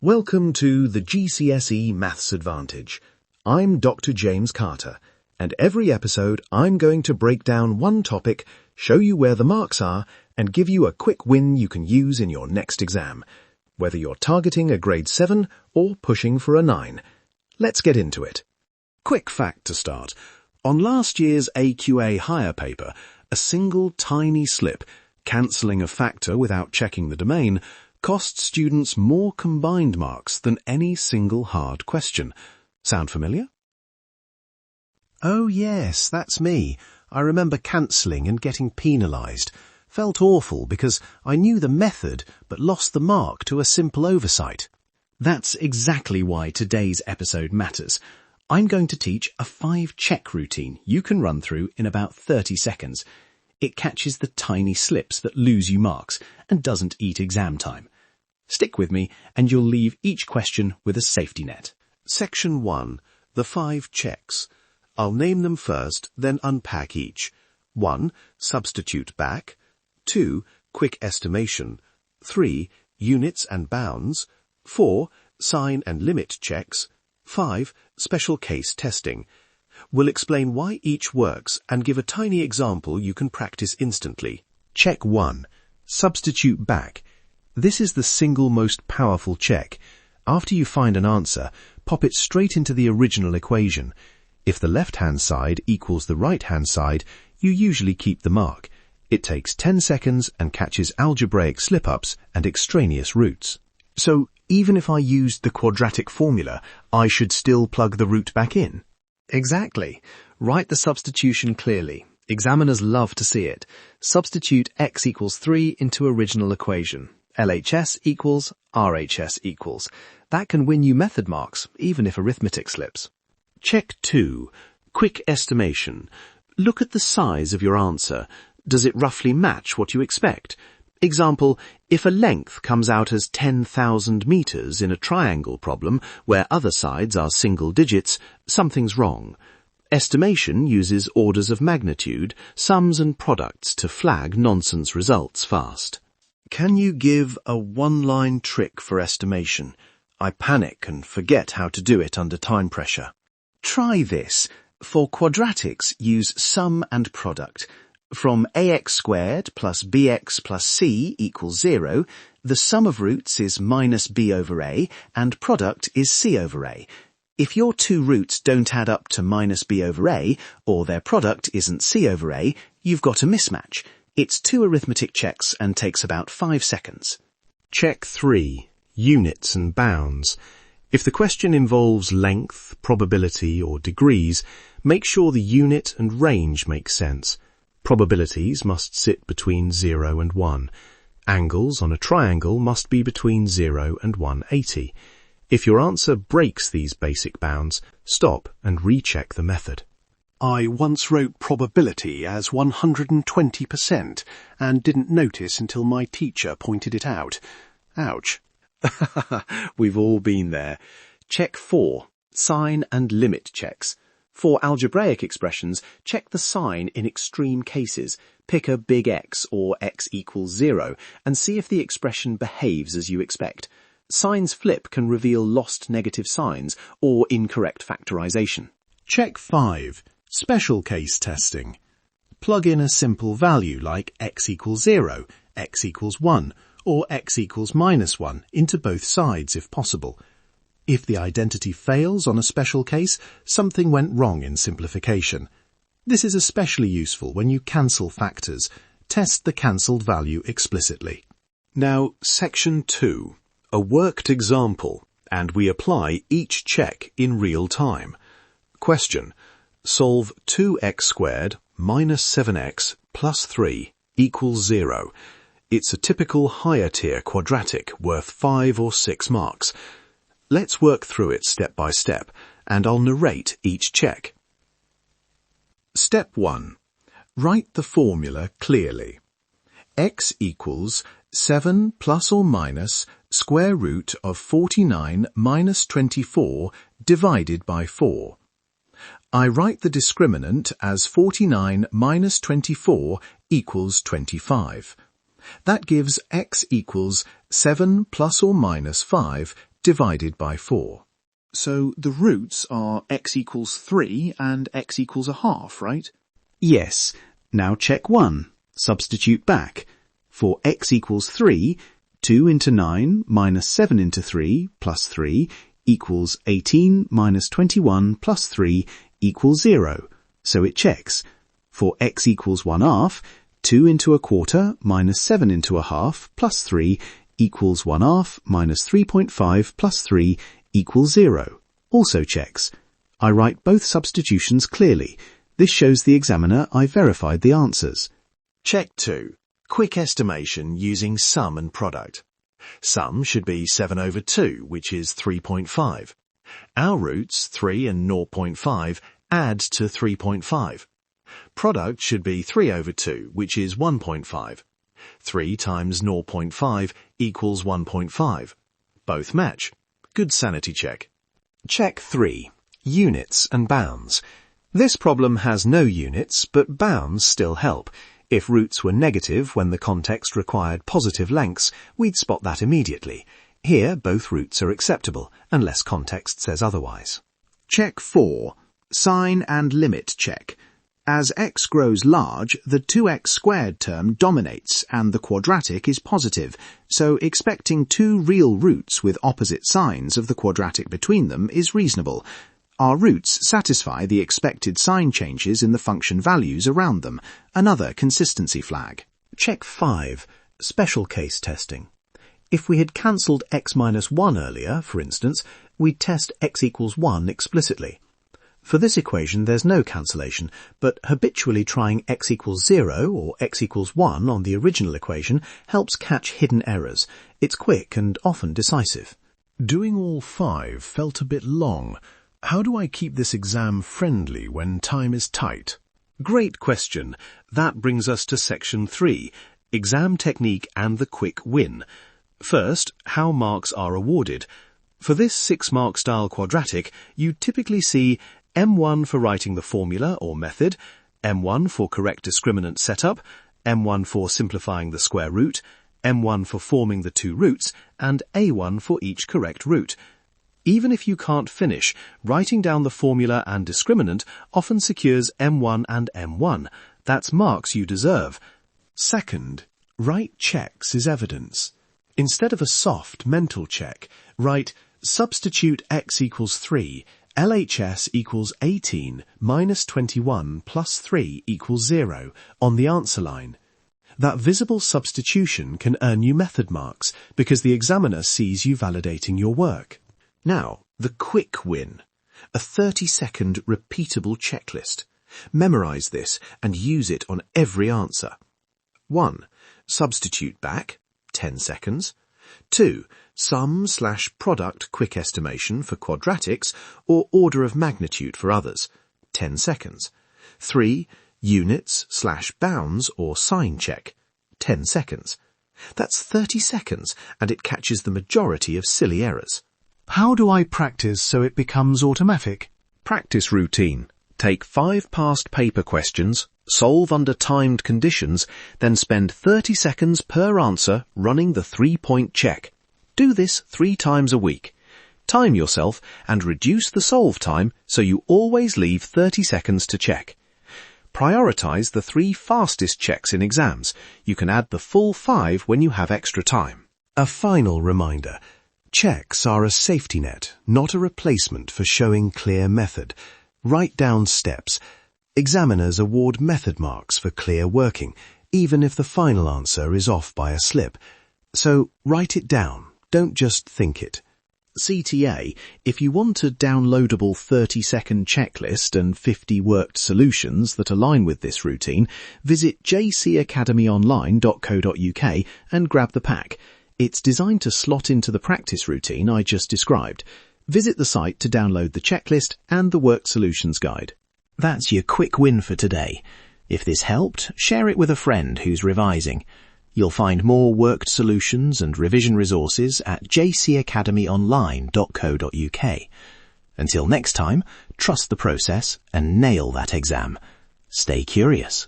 Welcome to the GCSE Maths Advantage. I'm Dr. James Carter, and every episode I'm going to break down one topic, show you where the marks are, and give you a quick win you can use in your next exam, whether you're targeting a grade 7 or pushing for a 9. Let's get into it. Quick fact to start. On last year's AQA higher paper, a single tiny slip, cancelling a factor without checking the domain, cost students more combined marks than any single hard question. Sound familiar? Oh yes, that's me. I remember cancelling and getting penalised. Felt awful because I knew the method but lost the mark to a simple oversight. That's exactly why today's episode matters. I'm going to teach a 5-check routine you can run through in about 30 seconds. It catches the tiny slips that lose you marks and doesn't eat exam time. Stick with me and you'll leave each question with a safety net. Section 1. The 5 checks. I'll name them first, then unpack each. 1. Substitute back. 2. Quick estimation. 3. Units and bounds. 4. Sign and limit checks. 5. Special case testing. We'll explain why each works and give a tiny example you can practice instantly. Check 1. Substitute back. This is the single most powerful check. After you find an answer, pop it straight into the original equation. If the left-hand side equals the right-hand side, you usually keep the mark. It takes 10 seconds and catches algebraic slip-ups and extraneous roots. So, even if I used the quadratic formula, I should still plug the root back in? Exactly. Write the substitution clearly. Examiners love to see it. Substitute x equals 3 into original equation. LHS equals RHS equals. That can win you method marks, even if arithmetic slips. Check 2. Quick estimation. Look at the size of your answer. Does it roughly match what you expect? Example, if a length comes out as 10,000 meters in a triangle problem where other sides are single digits, something's wrong. Estimation uses orders of magnitude, sums and products to flag nonsense results fast. Can you give a one-line trick for estimation? I panic and forget how to do it under time pressure. Try this. For quadratics, use sum and product. From ax squared plus bx plus c equals 0, the sum of roots is minus b over a and product is c over a. If your two roots don't add up to minus b over a, or their product isn't c over a, you've got a mismatch. It's 2 arithmetic checks and takes about 5 seconds. Check 3. Units and bounds. If the question involves length, probability or degrees, make sure the unit and range make sense. Probabilities must sit between 0 and 1. Angles on a triangle must be between 0 and 180. If your answer breaks these basic bounds, stop and recheck the method. I once wrote probability as 120% and didn't notice until my teacher pointed it out. Ouch. We've all been there. Check 4. Sign and limit checks. For algebraic expressions, check the sign in extreme cases. Pick a big X or x equals 0 and see if the expression behaves as you expect. Signs flip can reveal lost negative signs or incorrect factorization. Check 5. Special case testing. Plug in a simple value like x equals 0, x equals 1, or x equals minus 1 into both sides if possible. If the identity fails on a special case, something went wrong in simplification. This is especially useful when you cancel factors. Test the cancelled value explicitly. Now, Section 2. A worked example, and we apply each check in real time. Question. Solve 2x squared minus 7x plus 3 equals 0. It's a typical higher tier quadratic worth 5 or 6 marks. Let's work through it step by step, and I'll narrate each check. Step 1. Write the formula clearly. X equals 7 plus or minus square root of 49 minus 24 divided by 4. I write the discriminant as 49 minus 24 equals 25. That gives x equals 7 plus or minus 5 divided by 4. So the roots are x equals 3 and x equals a half, right? Yes. Now check 1. Substitute back. For x equals 3, 2 into 9 minus 7 into 3 plus 3 equals 18 minus 21 plus 3 equals 0. So it checks. For x equals 1/2, 2 into a quarter minus 7 into a half plus 3 equals 1/2 minus 3.5 plus 3 equals 0. Also checks. I write both substitutions clearly. This shows the examiner I verified the answers. Check 2. Quick estimation using sum and product. Sum should be 7/2, which is 3.5. Our roots, 3 and 0.5, add to 3.5. Product should be 3/2, which is 1.5. 3 times 0.5 equals 1.5. Both match. Good sanity check. Check 3. Units and bounds. This problem has no units, but bounds still help. If roots were negative when the context required positive lengths, we'd spot that immediately. Here, both roots are acceptable, unless context says otherwise. Check 4. Sign and limit check. As x grows large, the 2x squared term dominates and the quadratic is positive, so expecting 2 real roots with opposite signs of the quadratic between them is reasonable. Our roots satisfy the expected sign changes in the function values around them, another consistency flag. Check 5. Special case testing. If we had cancelled x minus 1 earlier, for instance, we'd test x equals 1 explicitly. For this equation there's no cancellation, but habitually trying x equals 0 or x equals 1 on the original equation helps catch hidden errors. It's quick and often decisive. Doing all 5 felt a bit long. How do I keep this exam friendly when time is tight? Great question. That brings us to section 3, exam technique and the quick win. First, how marks are awarded. For this 6-mark style quadratic, you typically see M1 for writing the formula or method, M1 for correct discriminant setup, M1 for simplifying the square root, M1 for forming the 2 roots, and A1 for each correct root. Even if you can't finish, writing down the formula and discriminant often secures M1 and M1. That's marks you deserve. Second, write checks as evidence. Instead of a soft mental check, write substitute x equals 3, LHS equals 18 minus 21 plus 3 equals 0 on the answer line. That visible substitution can earn you method marks because the examiner sees you validating your work. Now, the quick win. A 30-second repeatable checklist. Memorize this and use it on every answer. 1. Substitute back, 10 seconds. 2. Sum/product quick estimation for quadratics or order of magnitude for others, 10 seconds. 3. Units/bounds or sign check, 10 seconds. That's 30 seconds and it catches the majority of silly errors. How do I practice so it becomes automatic? Practice routine. Take 5 past paper questions, solve under timed conditions, then spend 30 seconds per answer running the 3-point check. Do this 3 times a week. Time yourself and reduce the solve time so you always leave 30 seconds to check. Prioritize the 3 fastest checks in exams. You can add the full 5 when you have extra time. A final reminder. Checks are a safety net, not a replacement for showing clear method. Write down steps. Examiners award method marks for clear working, even if the final answer is off by a slip. So write it down, don't just think it. CTA, if you want a downloadable 30-second checklist and 50 worked solutions that align with this routine, visit jcacademyonline.co.uk and grab the pack. It's designed to slot into the practice routine I just described. Visit the site to download the checklist and the worked solutions guide. That's your quick win for today. If this helped, share it with a friend who's revising. You'll find more worked solutions and revision resources at jcacademyonline.co.uk. Until next time, trust the process and nail that exam. Stay curious.